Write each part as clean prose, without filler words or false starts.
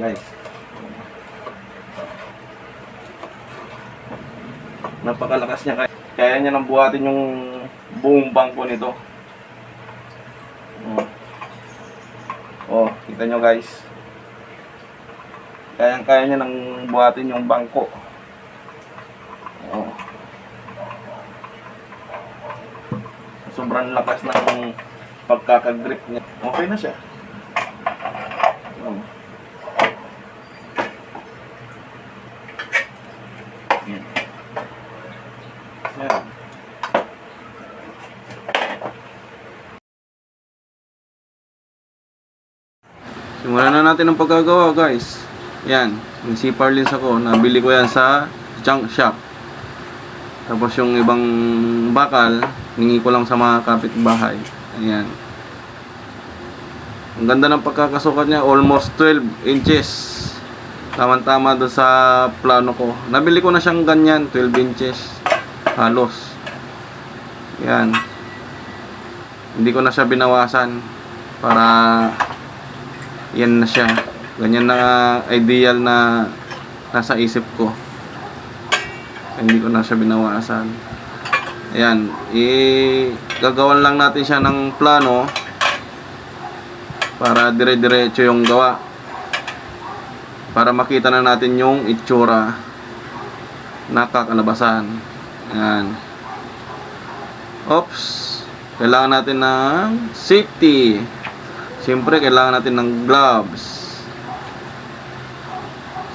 guys. Napakalakas niya, kaya niya nang buhatin yung buong bangko nito. Oh, kita nyo guys. Kaya niya nang buhatin yung bangko. Oh. Sobrang lakas ng pagkakagrip niya. Okay na siya. Oh. Yan. Simulan na natin ang pagkagawa guys. Yan, yung C-Par lens ako, nabili ko yan sa junk shop. Tapos yung ibang bakal, ningi ko lang sa mga kapitbahay. Ayan. Ang ganda ng pagkakasukat niya, almost 12 inches. Tama-tama doon sa plano ko. Nabili ko na siyang ganyan, 12 inches. Halos. Yan. Hindi ko na siya binawasan para yan na siya. Ganyan na ideal na nasa isip ko. Hindi ko na siya binawasan. Ayan, gagawan lang natin siya ng plano para dire-diretso yung gawa. Para makita na natin yung itsura na kakalabasan. Ayan. Oops. Kailangan natin ng safety. Siyempre, kailangan natin ng gloves.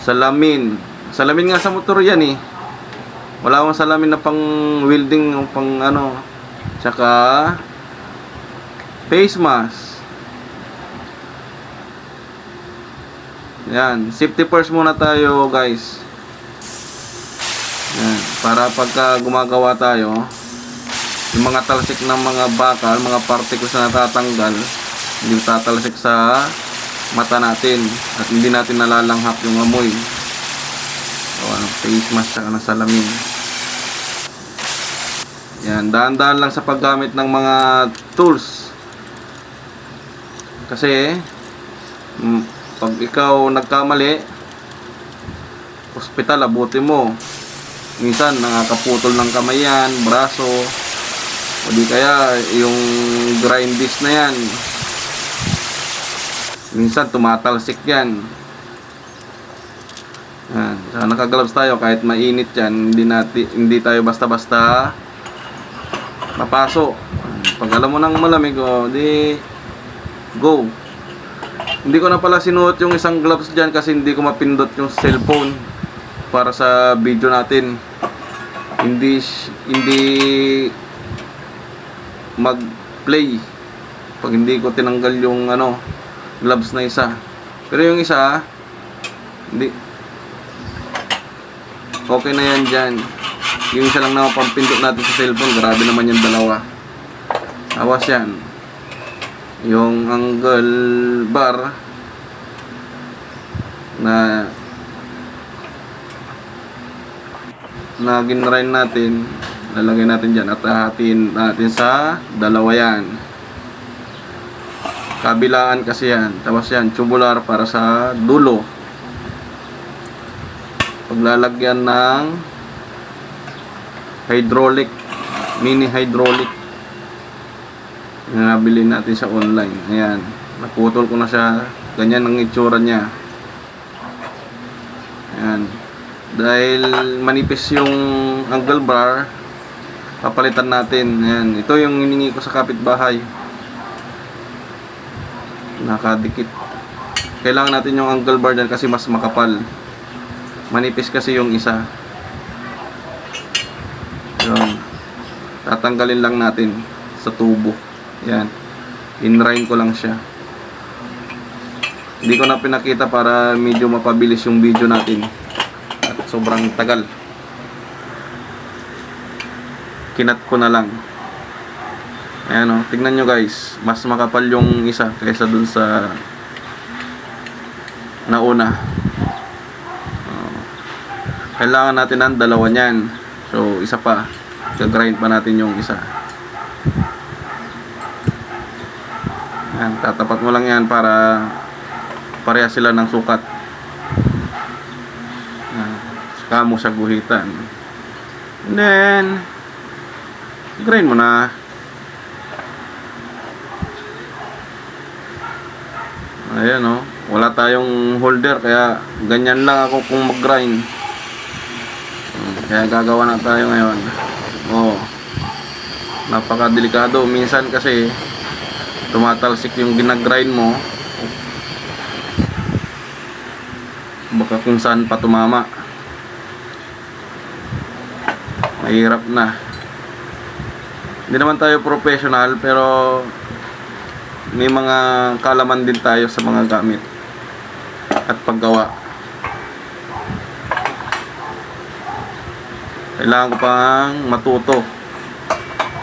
Salamin. Salamin nga sa motor yan eh. Wala akong salamin na pang welding o pang ano. Tsaka face mask. Yan, safety first muna tayo guys. Yan, para pagka gumagawa tayo, yung mga talsik ng mga bakal, mga particles na natatanggal, hindi tatalsik sa mata natin at hindi natin nalalanghap yung amoy. So, face mask tsaka ng salamin. Yan, dahan-dahan lang sa paggamit ng mga tools. Kasi pag ikaw nagkamali, ospital abutin mo. Minsan nakakaputol ng kamay yan, braso, o di kaya yung grind disc na yan. Minsan tumatalsik yan. Yan. So, nakagloves tayo kahit mainit yan, hindi tayo basta-basta mapaso. Pag alam mo nang malamig, di go. Hindi ko na pala sinuot yung isang gloves dyan kasi hindi ko mapindot yung cellphone para sa video natin. Hindi mag-play pag hindi ko tinanggal yung gloves na isa. Pero yung isa, hindi. Okay na yan dyan. Yung isa lang naman pampindot natin sa cellphone. Grabe naman yung dalawa. Awas yan. Yung angle bar na ginrain natin, lalagay natin dyan at hahatiin natin sa dalawa yan. Kabilaan kasi yan. Tapos yan, tubular para sa dulo. Paglalagyan ng hydraulic, mini hydraulic. Nabili natin sa online. Ayan, naputol ko na siya. Ganyan ang itsura niya. Ayan. Dahil manipis yung angle bar, papalitan natin. Ayan, ito yung hiningi ko sa kapitbahay. Nakadikit. Kailangan natin yung angle bar dyan kasi mas makapal. Manipis kasi yung isa. Yun. Tatanggalin lang natin sa tubo. Yan. Inline ko lang siya. Hindi ko na pinakita para medyo mapabilis yung video natin. At sobrang tagal. Kinat ko na lang. Ayan o. Tingnan nyo guys. Mas makapal yung isa kaysa dun sa nauna. Kailangan natin ng dalawa niyan. So, isa pa. Gagrind pa natin yung isa. Yan, tatapat mo lang yan para pareha sila ng sukat. Saka mo siya guhitan. And then, grind mo na. Ayan o. Wala tayong holder, kaya ganyan lang ako kung mag-grind. Kaya gagawa na tayo ngayon. Napakadelikado. Minsan kasi tumatalsik yung ginagrind mo. Baka kung saan pa tumama. Mahirap na. Hindi naman tayo professional, pero may mga kalaman din tayo sa mga gamit at paggawa. Kailangan ko pang matuto.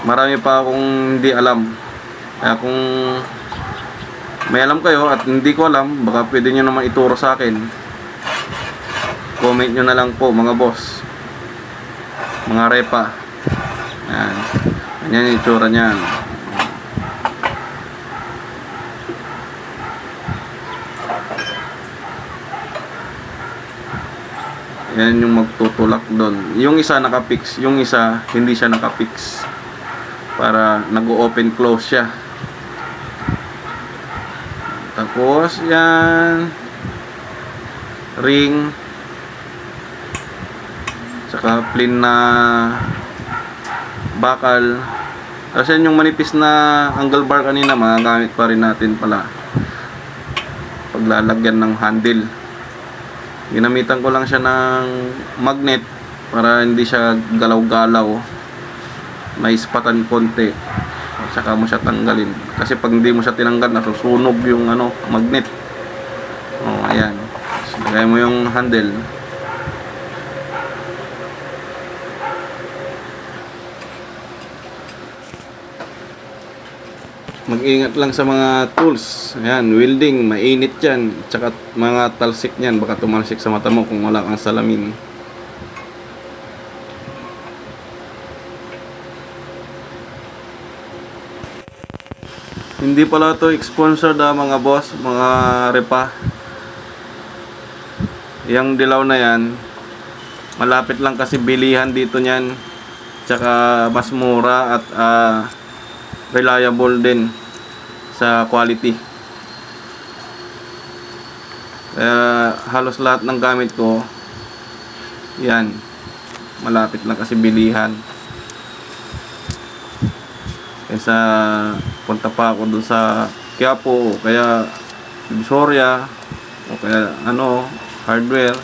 Marami pa akong hindi alam. Kaya kung may alam kayo at hindi ko alam, baka pwede nyo naman ituro sa akin. Comment nyo na lang po mga boss, mga repa. Yan. Ganyan yung itsura niyan. Yan yung magtutulak doon. Yung isa nakapix, yung isa hindi siya nakapix. Para nag-open close siya. Tapos yan, ring, saka plain na bakal. Tapos yan yung manipis na angle bar kanina, magagamit pa rin natin pala paglalagyan ng handle. Ginamitan ko lang siya ng magnet para hindi siya galaw-galaw. May ispatan konti. At saka mo siya tanggalin. Kasi pag hindi mo siya tinanggal, nasusunog yung magnet. Ayan. So, lagay mo yung handle. Mag-ingat lang sa mga tools. Ayan, welding, mainit yan. Tsaka mga talsik niyan, baka tumalsik sa mata mo kung wala kang salamin. Hindi pala ito sponsored mga boss, mga repa. Yang dilaw na yan, malapit lang kasi bilihan dito niyan. Tsaka mas mura at reliable din sa quality. Kaya halos lahat ng gamit ko yan, malapit lang kasi bilihan. Kaysa punta pa ako doon sa Quiapo o kaya Visoria o kaya hardware.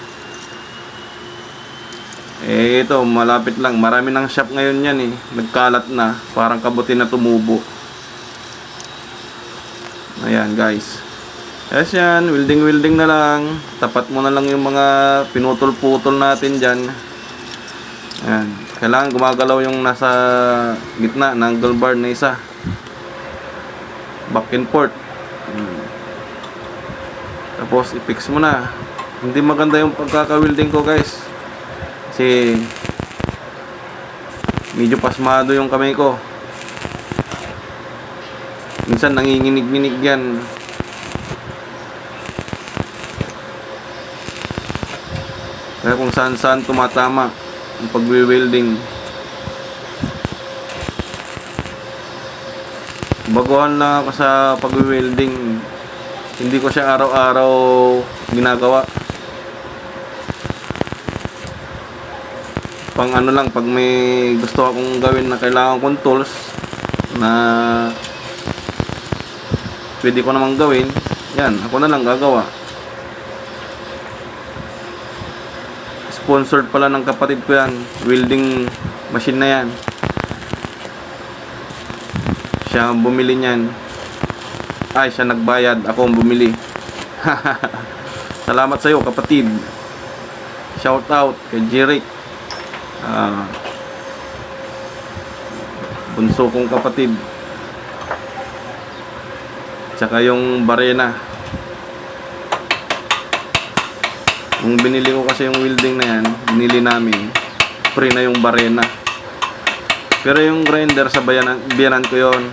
Ito, malapit lang. Marami ng shop ngayon yan eh. Nagkalat na. Parang kabuti na tumubo. Ayan guys. Yes yan. Welding na lang. Tapat mo na lang yung mga pinutol-putol natin dyan. Ayan. Kailangan gumagalaw yung nasa gitna ng angle bar na isa. Back and forth. Tapos i-fix mo na. Hindi maganda yung pagkaka-welding ko guys. Kasi medyo pasmado yung kamay ko. Minsan nanginginig-nginig yan. Kaya kung saan-saan tumatama ang pag-welding. Baguhan lang ako sa pag-welding. Hindi ko siya araw-araw ginagawa. Pang lang, pag may gusto akong gawin na kailangan kong tools na pwede ko namang gawin, yan, ako na lang gagawa. Sponsored pala ng kapatid ko yan, welding machine na yan. Siya ang bumili niyan. Ay, siya nagbayad, ako ang bumili. Salamat sa iyo kapatid. Shout out kay Jeric. Bunso kong kapatid. Tsaka yung barena. Nung binili ko kasi yung welding na yan, binili namin, free na yung barena. Pero yung grinder sa biyanan ko yon,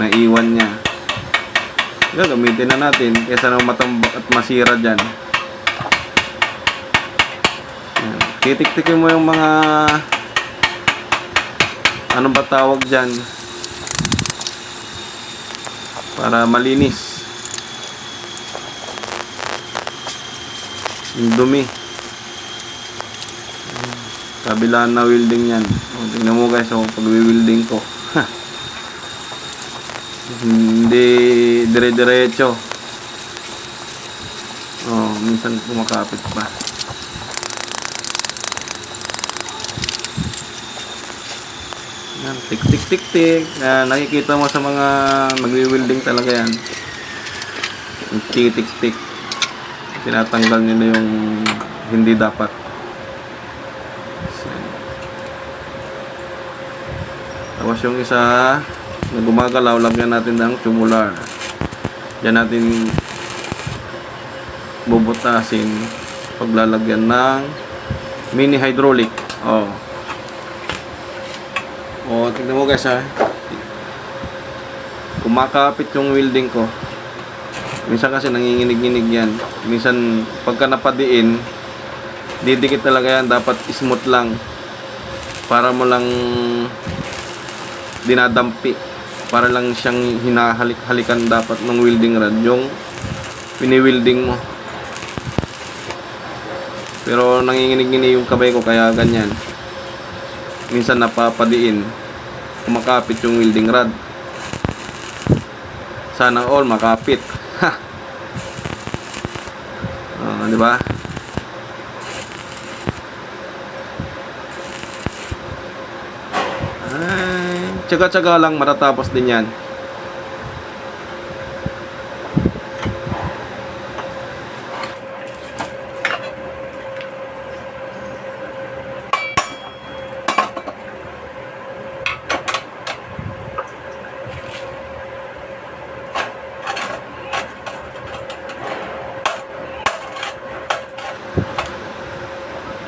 naiwan niya. Gagamitin na natin kaysa na matambak at masira dyan. titik-tikin mo yung mga ano ba tawag dyan para malinis yung dumi. Kabilaan na welding yan. Tingnan mo guys, pag-wielding ko hindi dire-diretso. Minsan kumakapit pa. Yan, tik tik tik tik. Nakikita mo sa mga magwi-welding talaga yan. Yung tik tik tik. Tinatanggal nila yung hindi dapat. Tapos yung isa na gumagalaw, lagyan natin ng tubular. Diyan natin bubutasin paglalagyan ng mini hydraulic. Tignan mo guys ha. Kumakapit yung welding ko. Minsan kasi nanginginig-nginig yan. Minsan pagka napadiin, didikit talaga yan. Dapat smooth lang. Para mo lang dinadampi. Para lang siyang hinahalik-halikan dapat ng welding rod. Yung pini-welding mo. Pero nanginginig-nginig yung kamay ko kaya ganyan. Minsan napapadiin. Kumakapit yung welding rod. Sana all makapit. Di ba? Tsaga-tsaga lang matatapos din yan.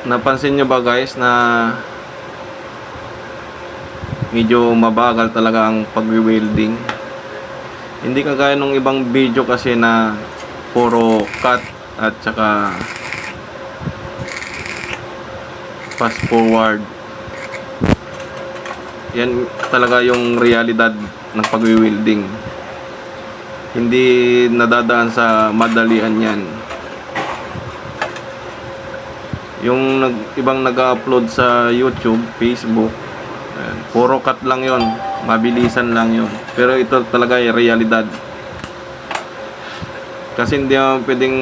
Napansin nyo ba guys na medyo mabagal talaga ang pag-welding? Hindi kagaya nung ibang video kasi na puro cut at saka fast forward. Yan talaga yung realidad ng pag-welding. Hindi nadadaan sa madalian yan. Yung ibang nag-upload sa YouTube, Facebook, puro cut lang yon, mabilisan lang yon. Pero ito talaga ay realidad. Kasi hindi naman pwedeng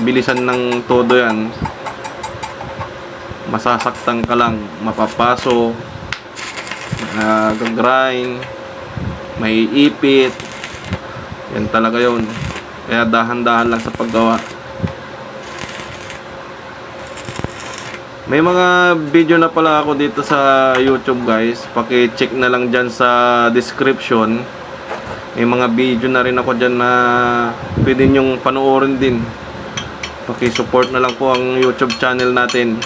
bilisan ng todo yan. Masasaktan ka lang, mapapaso, grind, may ipit. Yan talaga yon. Kaya dahan-dahan lang sa paggawa. May mga video na pala ako dito sa YouTube guys. Paki-check na lang dyan sa description. May mga video na rin ako dyan na pwede nyong panoorin din. Paki-support na lang po ang YouTube channel natin.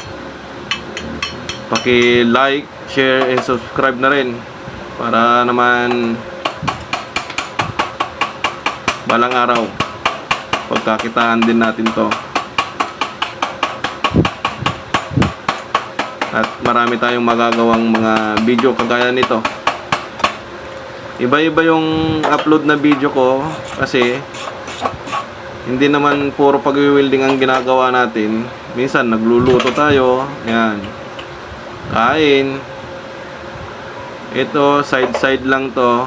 Paki-like, share, and subscribe na rin. Para naman balang araw pagkakitaan din natin to. At marami tayong magagawang mga video kagaya nito. Iba-iba yung upload na video ko kasi hindi naman puro pag-welding ang ginagawa natin. Minsan nagluluto tayo, yan, kain. Ito side lang to,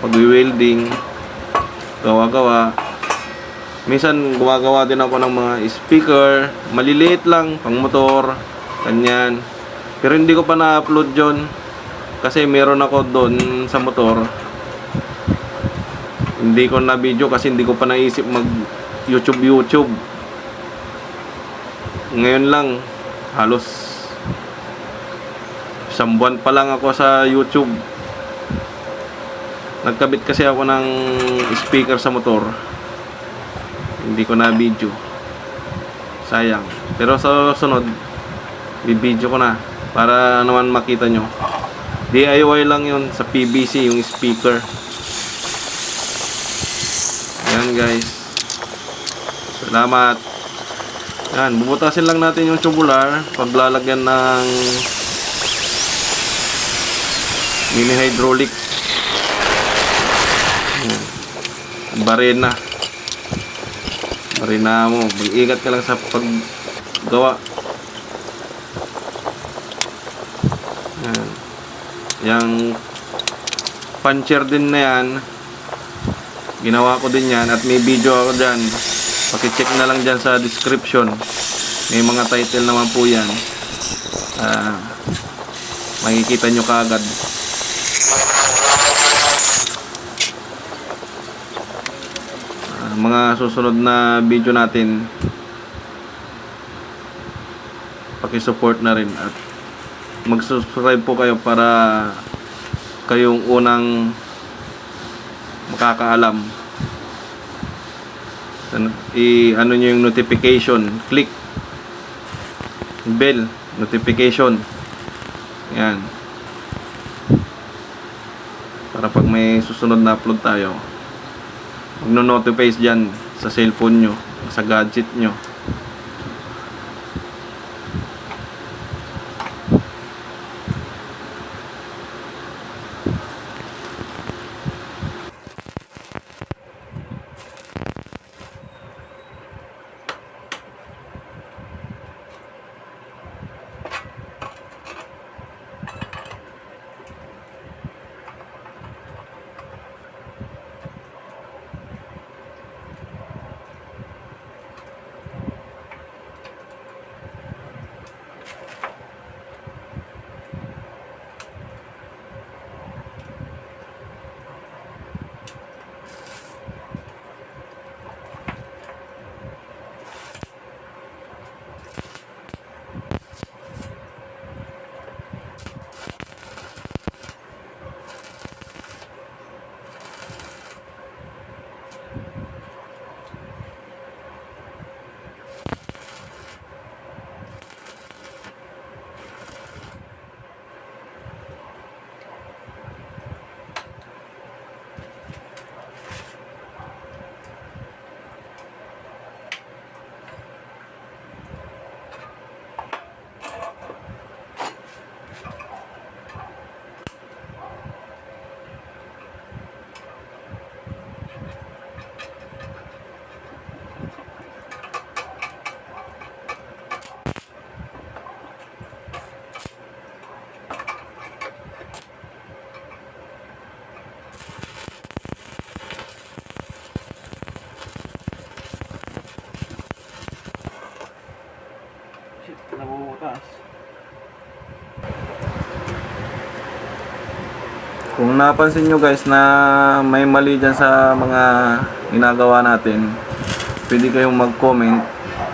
pag-welding, gawa-gawa. Minsan gumagawa din ako ng mga speaker, maliliit lang, pang motor, ganyan. Pero hindi ko pa na-upload yun kasi meron ako doon sa motor. Hindi ko na video kasi hindi ko pa naisip mag YouTube. Ngayon lang, halos isang buwan pa lang ako sa YouTube. Nagkabit kasi ako ng speaker sa motor. Hindi ko na video. Sayang. Pero sa sunod, bibidyo ko na. Para naman makita nyo. DIY lang yun sa PVC yung speaker. Yan guys. Salamat. Yan, bubutasin lang natin yung tubular paglalagyan ng mini hydraulic. Yan. Barena. Barena mo. Mag-ingat ka lang sa paggawa. Yan. Yang puncher din na yan, ginawa ko din yan at may video ako dyan. Pakicheck na lang dyan sa description. May mga title naman po yan. Makikita nyo kaagad. Mga susunod na video natin, pakisupport na rin at mag-subscribe po kayo para kayong unang makakaalam. Ano nyo yung notification, click bell notification, yan, para pag may susunod na upload tayo, magno-notify dyan sa cellphone nyo, sa gadget nyo. Nabubutas. Kung napansin nyo guys na may mali dyan sa mga ginagawa natin, pwede kayong mag-comment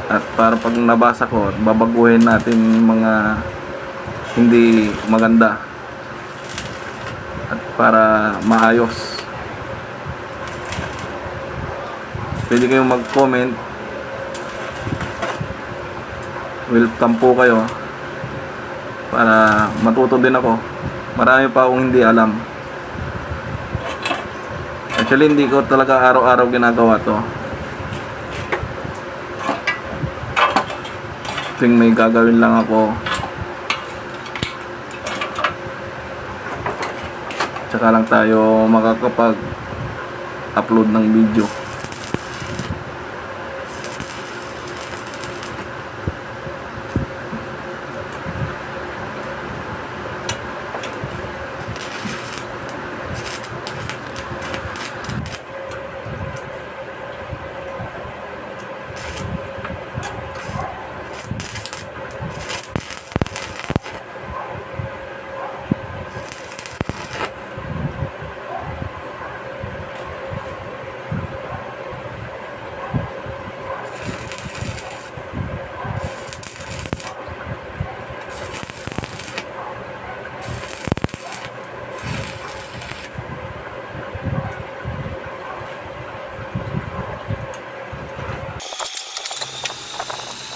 at para pag nabasa ko, babaguhin natin mga hindi maganda at para maayos. Pwede kayong mag-comment. Welcome po kayo para matuto din ako. Marami pa akong hindi alam. Actually hindi ko talaga araw-araw ginagawa to. Tuwing may gagawin lang ako, tsaka lang tayo makakapag-upload ng video.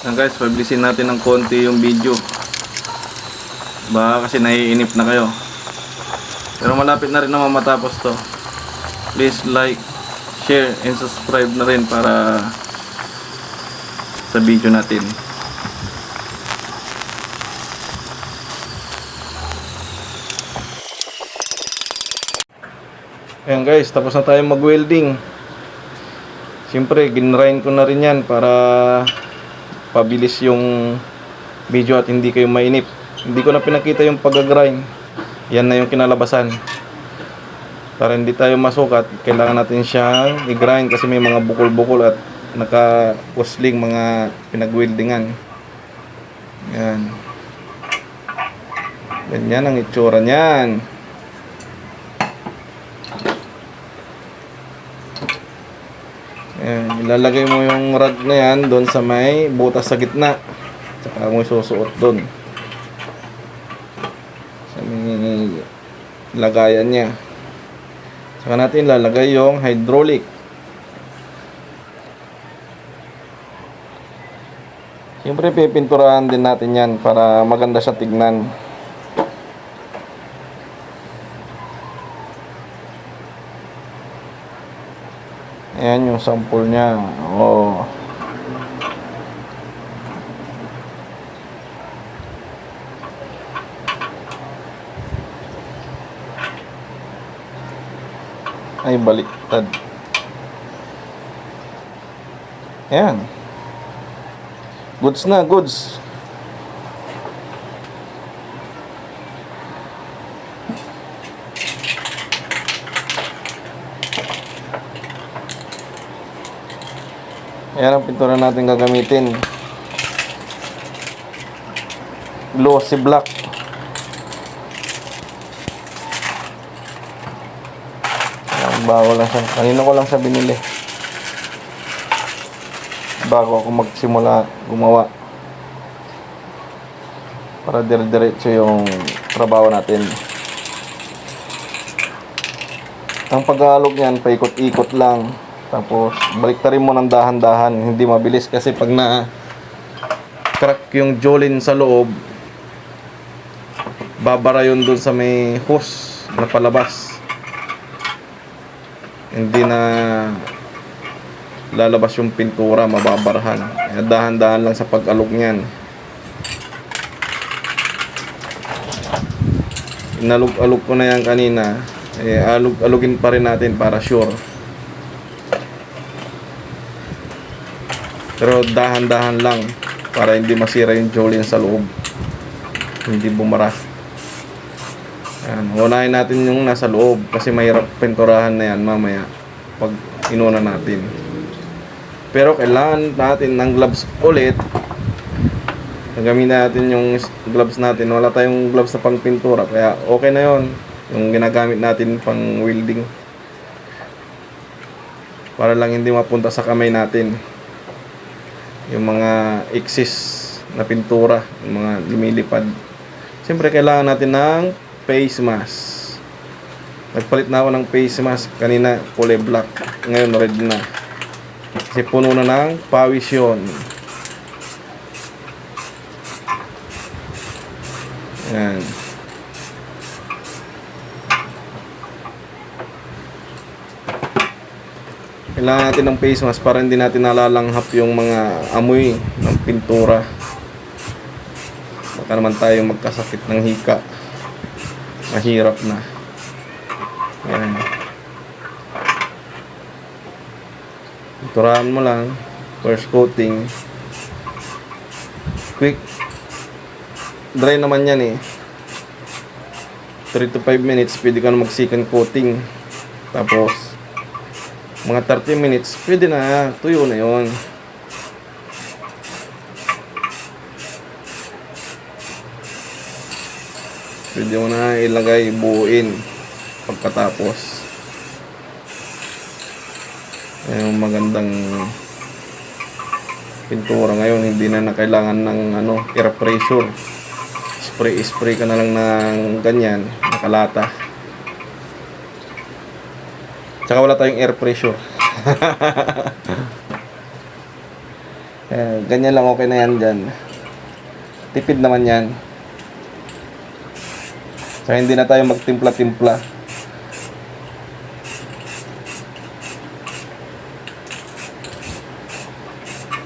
Yan guys, pabilisin natin ng konti yung video. Baka kasi naiinip na kayo. Pero malapit na rin naman matapos to. Please like, share, and subscribe na rin para sa video natin. Ayan guys, tapos na tayo mag-welding. Siyempre, ginrind ko na rin yan para pabilis yung video at hindi kayo mainip. Hindi ko na pinakita yung pag-grind. Yan na yung kinalabasan. Para hindi tayo masukat, kailangan natin siyang i-grind kasi may mga bukol-bukol at naka-pusling mga pinag-weldingan. Yan. Ganyan ang itsura niyan. Ayan, ilalagay mo yung rod na yan doon sa may butas sa gitna. Tsaka mo susuot doon sa may lagayan niya. Saka natin lalagay yung hydraulic. Siyempre pipinturahan din natin yan para maganda siya tignan. Ayan yung sample niya. Oh. Ay, baliktad. Ayan. Goods na, goods. Ayan ang pintura natin gagamitin. Glossy black. Ayan, bago lang siya. Kanina ko lang siya binili. Bago ako magsimula gumawa. Para dire-diretso yung trabaho natin. Ang pag-aalog niyan, paikot-ikot lang. Tapos, baliktarin mo ng dahan-dahan. Hindi mabilis kasi pag na-crack yung jolin sa loob, babara yun dun sa may hose na palabas. Hindi na lalabas yung pintura, mababarahan. Kaya dahan-dahan lang sa pag-alog niyan. Inalog-alog ko na yan kanina. Alugin pa rin natin para sure. Pero dahan-dahan lang para hindi masira yung jolin sa loob. Hindi bumara. Ayan, unahin natin yung nasa loob kasi mahirap pinturahan na yan mamaya pag inuna natin. Pero kailangan natin ng gloves ulit. Gamitin natin yung gloves natin. Wala tayong gloves na pang pintura kaya okay na yon. Yung ginagamit natin pang welding. Para lang hindi mapunta sa kamay natin yung mga excess na pintura, yung mga lumilipad. Siyempre kailangan natin ng face mask. Nagpalit na ako ng face mask kanina, kulay black, ngayon red na kasi puno na ng pawis yun. Ayan. Kailangan natin ng face mask para hindi natin nalalanghap yung mga amoy ng pintura. Baka naman tayo magkasakit ng hika. Mahirap na. Ayan. Pinturahan mo lang. First coating. Quick. Dry naman yan eh. 3 to 5 minutes pwede ka na mag second coating. Tapos mga 30 minutes, pwede na, tuyo na yon. Pwede mo na ilagay, buuin pagkatapos. Yung magandang pintura ngayon, hindi na kailangan ng air pressure. Spray ka na lang ng ganyan, nakalata. Tsaka wala tayong air pressure. Ganyan lang, okay na yan dyan. Tipid naman yan. Tsaka hindi na tayo magtimpla-timpla.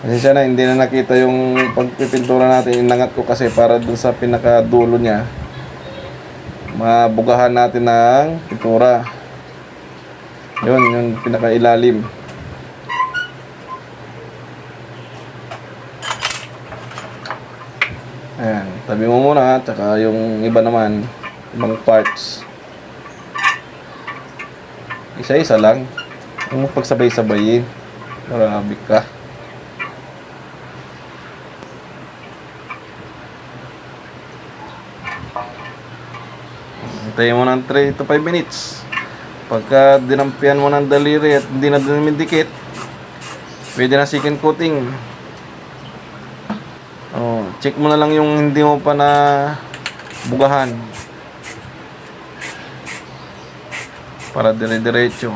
Kasi siya na, hindi na nakita yung pagpipintura natin. Inangat ko kasi para dun sa pinakadulo niya. Mabugahan natin ng pintura. Yun, yung pinakailalim. Ayan, tabi mo muna, tsaka yung iba naman, ibang parts. Isa-isa lang. Huwag mo pagsabay-sabayin. Marami ka. Hintayin mo ng 3 to 5 minutes. Pagka dinampian mo ng daliri at hindi na dumidikit, pwede na second coating. Check mo na lang yung hindi mo pa na bugahan. Para dire-diretso.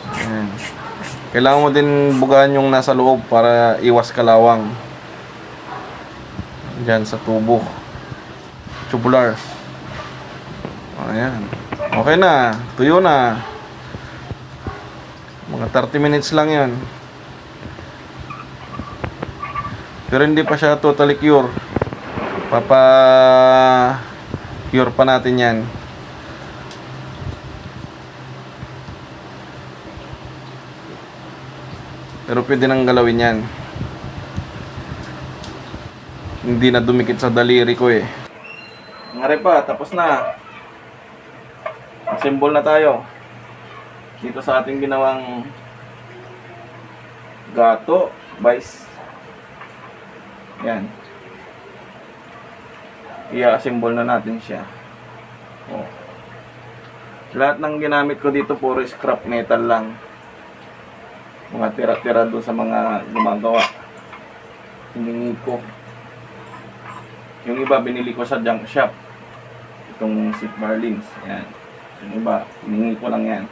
Ayan. Kailangan mo din bugahan yung nasa loob para iwas kalawang. Diyan sa tubo. Tubular. Ayan. Okay na. Tuyo na. Mga 30 minutes lang yan. Pero hindi pa siya totally cure. Cure pa natin yan. Pero pwede nang galawin yan. Hindi na dumikit sa daliri ko eh. Ngari pa, tapos na. Assemble na tayo. Dito sa ating ginawang gato, vice. Yan. I-assemble na natin siya. Oh. Lahat ng ginamit ko dito puro scrap metal lang. Mga tira-tira doon sa mga gumagawa. Hiningi ko. Yung iba binili ko sa junk shop. Itong St. Marlins. Yan. Yung iba, hiningi ko lang yan.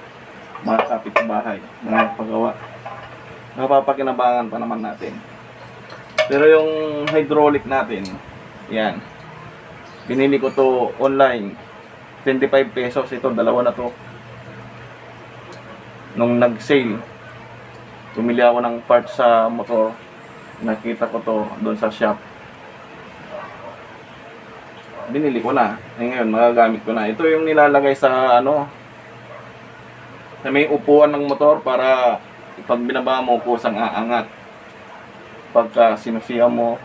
Mga kapitbahay. Mga pagawa. Napapakinabangan pa naman natin. Pero yung hydraulic natin, yan. Binili ko to online. 25 pesos. Ito, dalawa na to. Nung nag-sale, bumili ako ng parts sa motor. Nakita ko to doon sa shop. Binili ko na. Ngayon, magagamit ko na. Ito yung nilalagay sa sa may upuan ng motor para pag binaba mo, kusang aangat. Pagka sinusiya mo,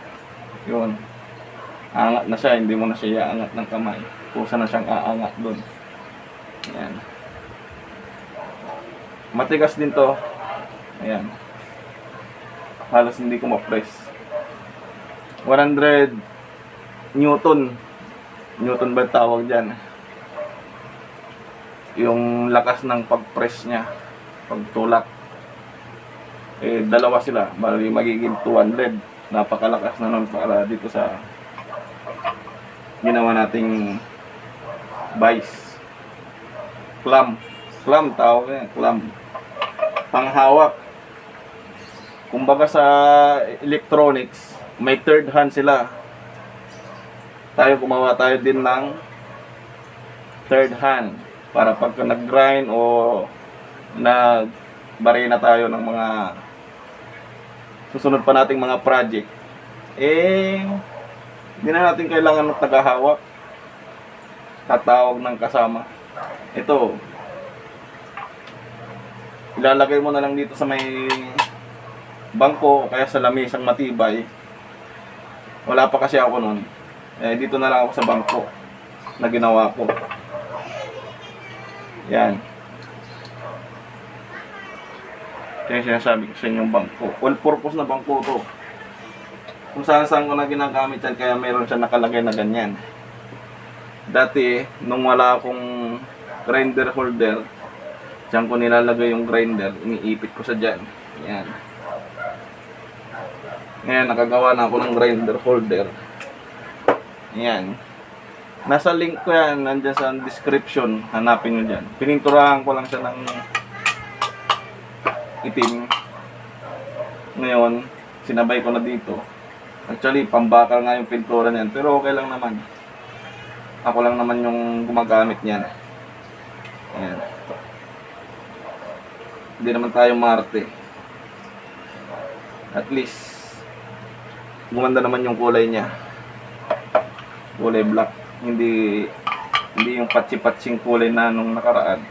yun, aangat na siya, hindi mo na siya aangat ng kamay. Kusa na siyang aangat doon. Ayan. Matigas din to. Ayan. Halos hindi ko ma-press. 100 Newton. Newton ba tawag dyan? Yung lakas ng pag-press niya. Pagtulak. Dalawa sila, bali magiging 200. Napakalakas na nun para dito sa ginawa nating vice. Clamp tawag yan, clamp. Panghawak. Kumbaga sa electronics, may third hand sila. Gumawa tayo din ng third hand para pagka nag-grind o nag-barena tayo ng mga susunod pa nating mga project, hindi na natin kailangan ng tagahawak, tatawag ng kasama. Ito, ilalagay mo na lang dito sa may bangko o kaya sa lamisang matibay. Wala pa kasi ako nun, dito na lang ako sa bangko na ginawa ko. Yan. Kaya sinasabi ko sa inyong bangko. All purpose na bangko to. Kung saan ko na ginagamit yan, kaya meron siya nakalagay na ganyan. Dati, nung wala akong grinder holder, diyan ko nilalagay yung grinder, iniipit ko sa dyan. Yan. Ngayon, nakagawa na ako ng grinder holder. Yan. Nasa link ko yan, nandyan sa description, hanapin nyo dyan. Pininturahan ko lang siya ng itim. Ngayon, sinabay ko na dito. Actually, pambakal nga yung pintura niyan, pero okay lang naman. Ako lang naman yung gumagamit niyan. Ayan. Hindi naman tayo Marte. At least gumanda naman yung kulay niya. Kulay black. Hindi yung patsi-patsing kulay na nung nakaraan.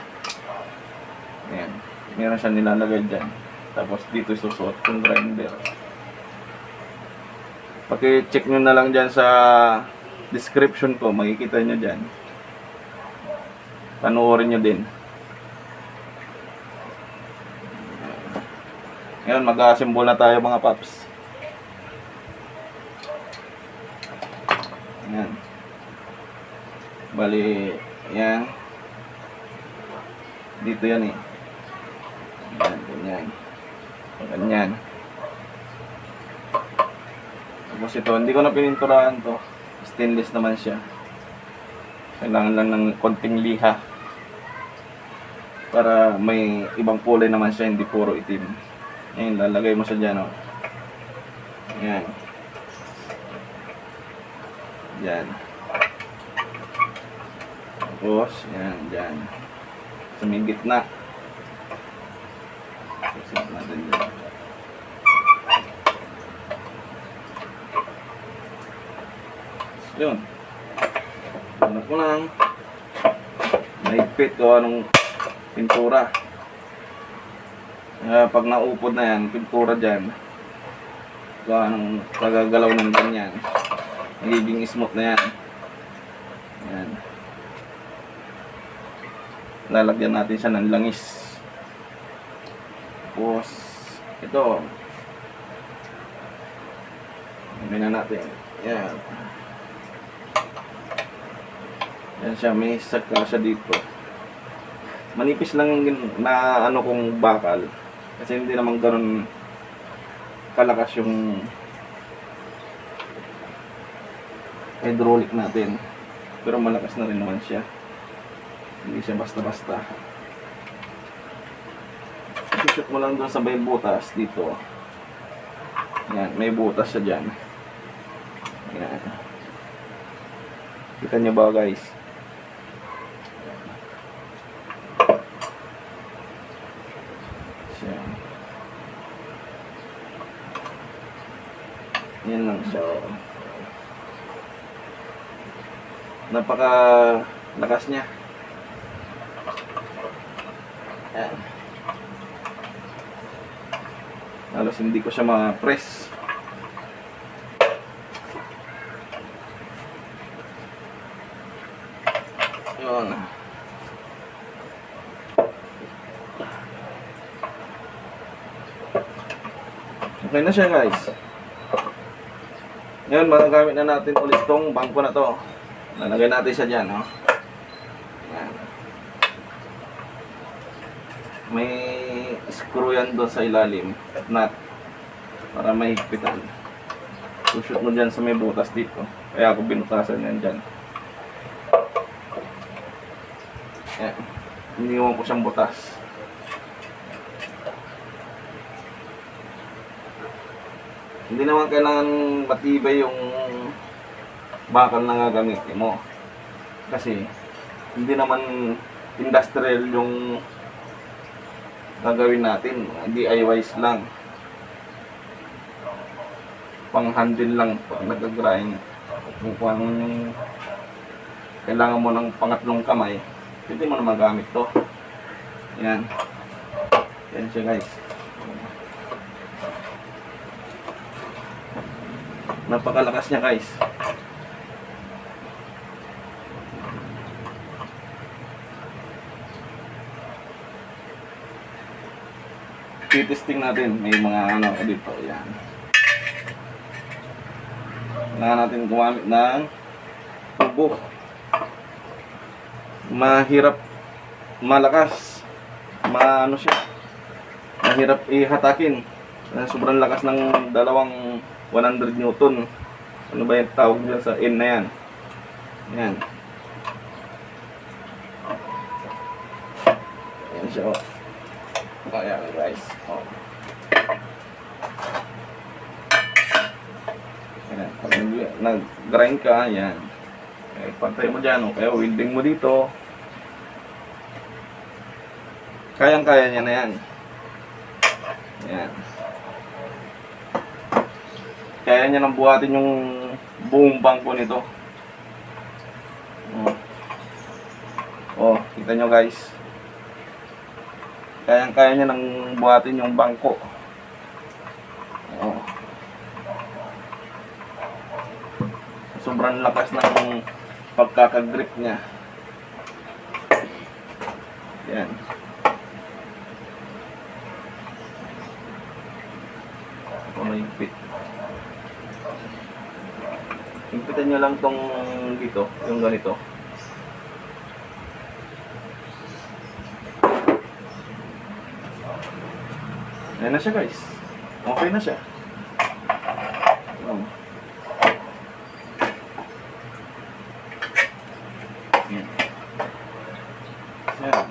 Ayan. Meron siya nilalagay dyan. Tapos dito isusuot yung grinder. Paki-check nyo na lang dyan sa description ko. Makikita nyo dyan. Panoorin nyo din. Ngayon, mag-assemble na tayo mga paps. Ayan. Bali, ayan. Dito yan eh. Ayan, ganyan. Ganyan. Tapos ito, hindi ko na pininturahan to. Stainless naman siya. Kailangan lang ng konting liha. Para may ibang kulay naman siya, hindi puro itim. Ayan, lalagay mo siya dyan, oh. Ayan. Yan. Tapos, yan, dyan. Sa may gitna. Susunod natin dyan. Yun. Ano ko lang. Mahigpit o anong pintura. Pag naupod na yan, pintura dyan. Kung anong pagagalaw ng ganyan. Nagiging smooth na yan. Ayan. Lalagyan natin siya ng langis. Tapos, ito. Amin na natin. Ayan. Ayan siya. May sakal siya dito. Manipis lang na ano kong bakal. Kasi hindi naman ganoon kalakas yung hydraulic natin, pero malakas na rin naman siya, hindi siya basta-basta. Shoot mo lang doon sa may butas dito. Yan, may butas siya dyan. Yan. Kita nyo ba guys? Yan. Yan lang siya. Napaka lakas niya. Ayan. Halos hindi ko siya ma-press. Yun. Okay na siya guys. Ngayon magagamit na natin ulit tong bangko na to. Lalagay natin siya dyan, no? Ayan. May screw yan doon sa ilalim, nut, para mahigpitan. Sushoot mo dyan sa may butas dito. Kaya ako binutasan yan dyan. Ayan. Iniwan ko siyang butas. Hindi naman kailangan matibay yung bakal na gagamitin mo. Kasi hindi naman industrial yung gagawin natin. DIYs lang. Pang handle lang pag nag-grind. Kung ano yung kailangan mo ng pangatlong kamay, pwede mo na magamit to. Yan. Yan siya guys. Napakalakas niya guys. Titesting natin, may mga ano dito, yan. Kailangan natin gumamit ng tubo. Mahirap malakas. Ano siya? Mahirap ihatakin. Sobrang lakas ng dalawang 100 Newton. Ano ba yung tawag dyan sa N na yan? Yan. Yan siya, oh. Kaya guys, oh. Ayan, pag nag-grind ka, yan. Okay, pantay mo dyan, oh. Kaya welding mo dito. Kayang-kaya niya na yan. Ayan. Kaya niya nang buhatin yung buong bangko nito. Oh, kita nyo guys. Kaya niya nang buhatin yung bangko. Oh. Sobrang lakas ng pagkakagrip niya. Yan. Mahigpit. Higpitan nyo lang tong dito, yung ganito. Ayan na siya guys. Okay na siya. Yan. Yan.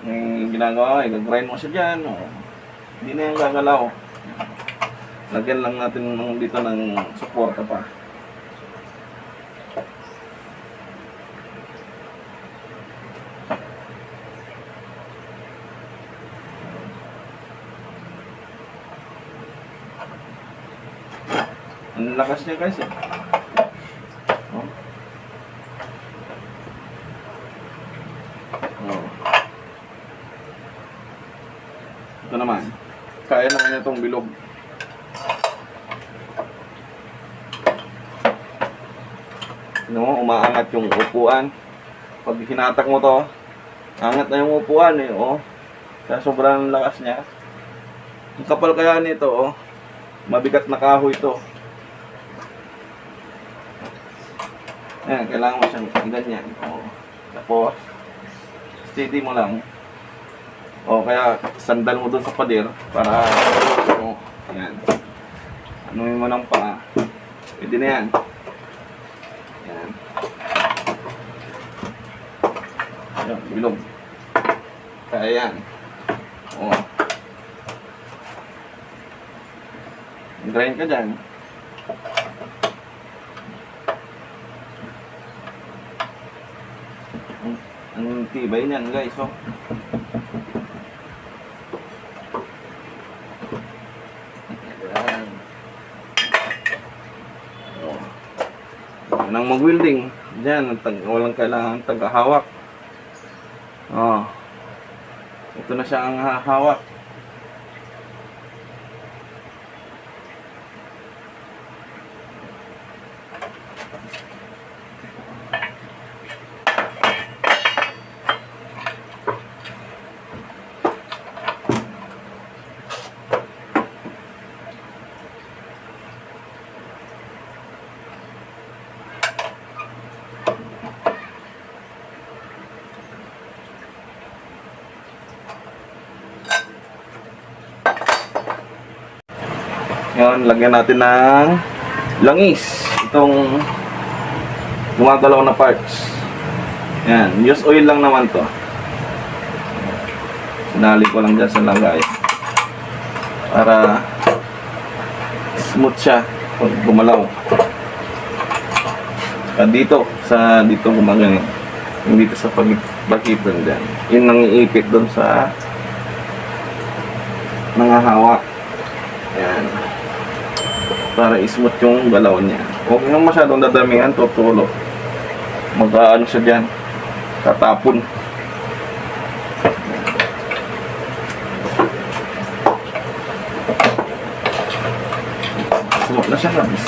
Yung ginagawa, i-grind mo siya dyan. Oh. Hindi na yung gagalaw. Lagyan lang natin dito ng suporta pa. Ang lakas niya guys eh. Oh. Oh. Ito naman. Kaya naman niya itong bilog. No, umaangat yung upuan. Pag hinatak mo to, angat na yung upuan eh, oh. Kaya sobrang lakas niya. Ang kapal kaya nito, oh. Mabigat na kahoy ito. Ayan, kailangan mo siyang ganyan. Oh. Tapos, steady mo lang. O kaya sandal mo dun sa pader para ayan. Anuhin mo ng paa. Pwede na yan. Ayan. Ayan, bilog. Kaya yan. O. Grind ka dyan. Ang tibay niyan guys, oh. Nang mag-welding, dyan, walang kailangan taga-hawak. Oh. Ito na siya ang hawak. Ngayon, lagyan natin ng langis. Itong gumagalaw na parts. Yan, use oil lang naman to. Sinali ko lang dyan sa lagay. Para smooth siya pag gumalaw. At dito gumagano. Yung dito sa pag-iipon dyan. Yun ang iipit doon sa nangahawa. Yan. Para smooth yung galaw niya. Huwag nang masyadong dadamihan, tutulo. Mag-ano siya dyan. Tatapon. Smooth na siya, guys.